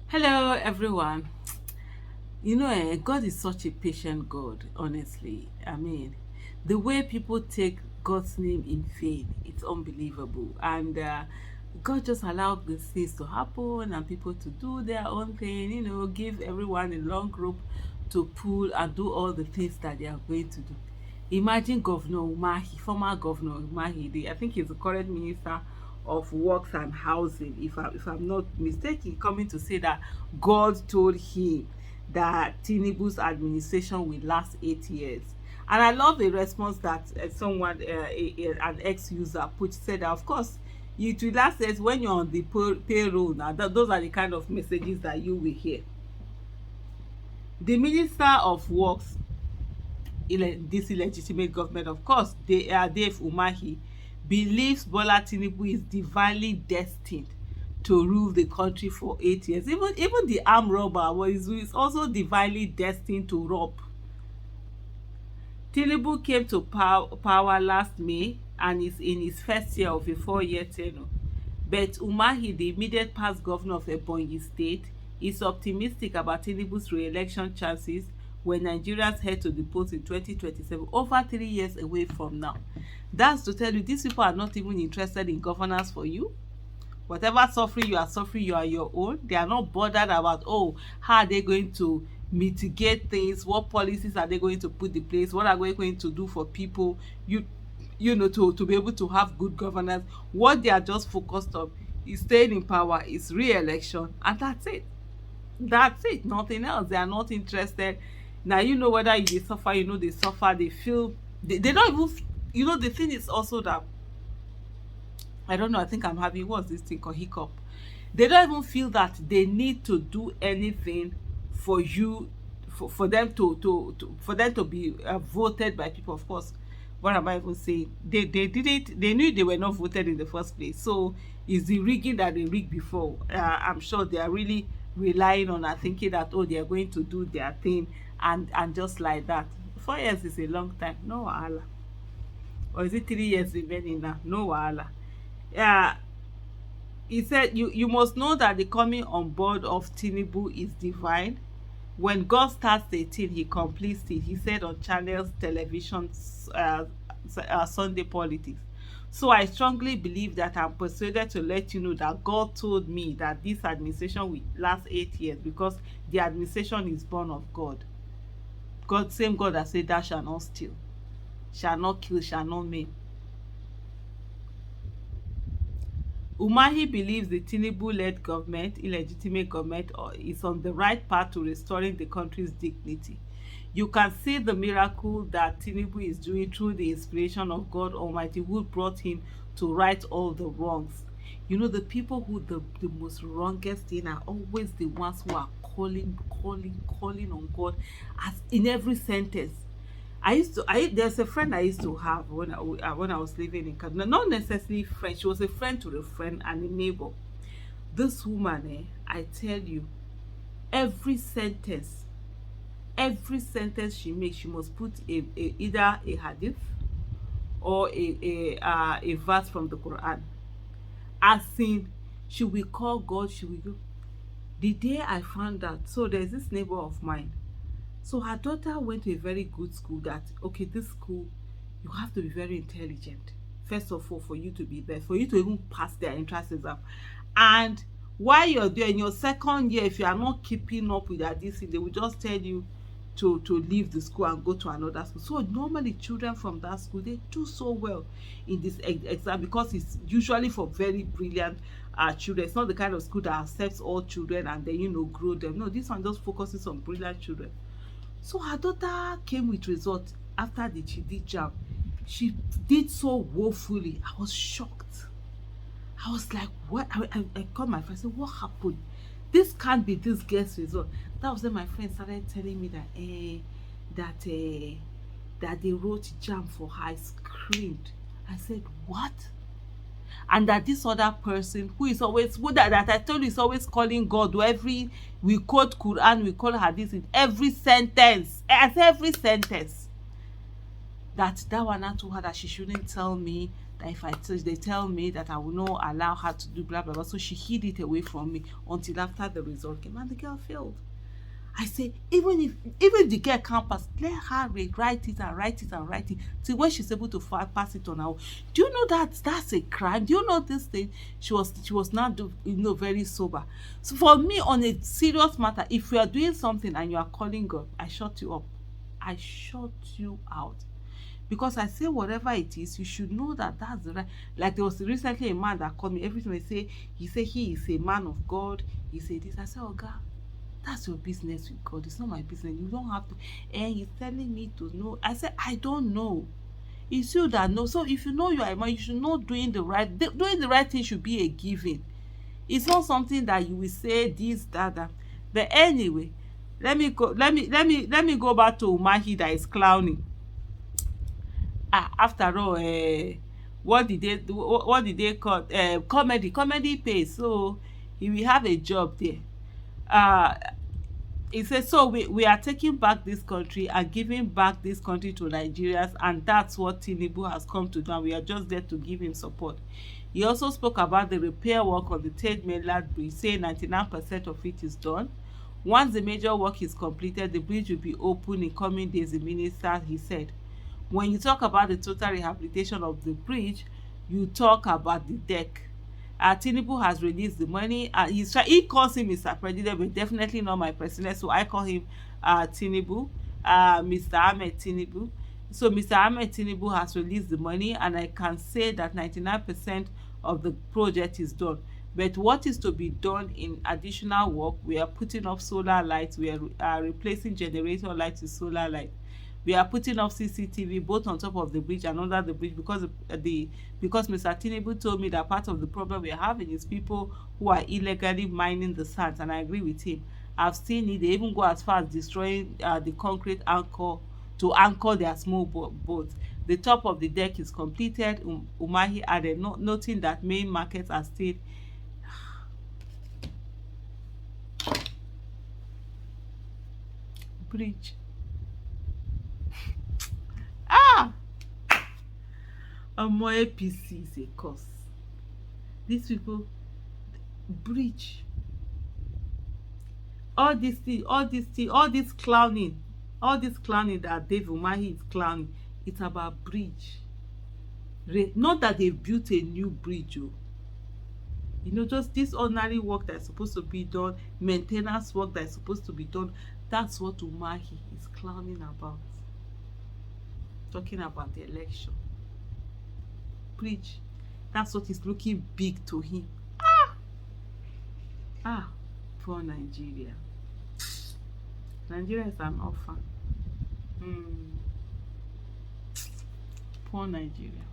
Hello, everyone. God is such a patient God, honestly. I mean, the way people take God's name in vain, it's unbelievable. And God just allowed these things to happen and people to do their own thing, give everyone a long rope to pull and do all the things that they are going to do. Imagine Governor Umahi, former Governor Umahi, I think he's the current Minister of Works and Housing, if I'm not mistaken, coming to say that God told him that Tinubu's administration will last 8 years. And I love the response that an ex-user put, said that, of course, it will last years when you're on the payroll now. Those are the kind of messages that you will hear. The Minister of Works, this illegitimate government, of course, Dave Umahi, believes Bola Tinubu is divinely destined to rule the country for 8 years. Even the armed robber is also divinely destined to rob. Tinubu came to power last May and is in his first year of a 4-year tenure. But Umahi, the immediate past governor of Ebonyi State, is optimistic about Tinubu's re-election chances when Nigerians head to the polls in 2027, over 3 years away from now. That's to tell you, these people are not even interested in governance for you. Whatever suffering, you are your own. They are not bothered about, oh, how are they going to mitigate things, what policies are they going to put in place, what are we going to do for people, to be able to have good governance. What they are just focused on is staying in power, is re-election, and that's it, nothing else. They are not interested. Now, whether they suffer, they suffer, they feel they don't even the thing is also that, I don't know, I think I'm having, what's this thing called, hiccup. They don't even feel that they need to do anything for you, for them to be voted by people. Of course, what am I even saying? They knew they were not voted in the first place. So it's the rigging that they rigged before. I'm sure they are really relying on and thinking that, oh, they are going to do their thing, and just like that. 4 years is a long time, no wahala. Or is it 3 years remaining now? No wahala. Yeah, he said, you must know that the coming on board of Tinubu is divine. When God starts a thing, he completes it, he said on Channels Television Sunday Politics. So I strongly believe that I'm persuaded to let you know that God told me that this administration will last 8 years, because the administration is born of God. Same God that said, thou shalt not steal, shall not kill, shall not maim. Umahi believes the Tinubu-led government, illegitimate government, is on the right path to restoring the country's dignity. You can see the miracle that Tinubu is doing through the inspiration of God Almighty, who brought him to right all the wrongs. The people who the most wrongest thing are always the ones who are calling on God, as in every sentence. There's a friend I used to have when I was living in Kaduna. Not necessarily friend, she was a friend to a friend and a neighbor. This woman, I tell you, every sentence she makes, she must put either a hadith or a verse from the Quran. As in, she will call God, she will go. The day I found out, so there's this neighbor of mine. So her daughter went to a very good school. That, okay, this school, you have to be very intelligent, first of all, for you to be there, for you to even pass their entrance exam. And while you're there in your second year, if you are not keeping up with that this thing, they will just tell you to leave the school and go to another school. So normally children from that school, they do so well in this exam, because it's usually for very brilliant children. It's not the kind of school that accepts all children and then grow them. No, this one just focuses on brilliant children. So her daughter came with results after she did JAMB. She did so woefully. I was shocked. I was like, what? I called my friend and said, what happened? This can't be this girl's result. That was when my friend started telling me that they wrote JAMB for her. I screamed. I said, what? And that this other person who is always, that I told you, is always calling God. We quote Quran, we call hadith in every sentence. As every sentence. That one, I told her that she shouldn't tell me that if they tell me that I will not allow her to do blah blah blah. So she hid it away from me until after the result came, and the girl failed. I say, even the girl can't pass, let her write it and write it and write it till when she's able to pass it on her own. Do you know that that's a crime? Do you know this thing? She was not very sober. So for me, on a serious matter, if you are doing something and you are calling God, I shut you up. I shut you out. Because I say whatever it is, you should know that that's the right. Like there was recently a man that called me. Every time I say, he is a man of God. He said this. I said, oh God, that's your business with God. It's not my business. You don't have to. And he's telling me to know. I said, I don't know. It's you that know. So if you know you are a man, you should know doing the right thing should be a giving. It's not something that you will say this, that. But anyway, let me go back to Umahi that is clowning. After all, what did they call comedy pays, so he will have a job there. uh he said, so we are taking back this country and giving back this country to Nigerians, and that's what Tinubu has come to do, and we are just there to give him support. He also spoke about the repair work on the third mainland bridge, saying 99% of it is done. Once the major work is completed, the bridge will be open in coming days, the minister he said. When you talk about the total rehabilitation of the bridge, you talk about the deck. Tinubu has released the money. He calls him Mr. President, but definitely not my president, so I call him Tinubu, Mr. Ahmed Tinubu. So Mr. Ahmed Tinubu has released the money, and I can say that 99% of the project is done. But what is to be done in additional work? We are putting up solar lights. We are replacing generator lights with solar lights. We are putting up CCTV both on top of the bridge and under the bridge, because Mr. Tinubu told me that part of the problem we are having is people who are illegally mining the sands, and I agree with him. I've seen it. They even go as far as destroying the concrete anchor to anchor their small boats. The top of the deck is completed. Umahi added, noting that main markets are still bridge. Ah, Omo APC is a curse. These people, bridge, all this clowning that Dave Umahi is clowning, it's about bridge. Not that they built a new bridge, oh. Just this ordinary work that is supposed to be done, maintenance work that is supposed to be done. That's what Umahi is clowning about. Talking about the election. Bridge. That's what is looking big to him. Poor Nigeria. Nigeria is an orphan. Poor Nigeria.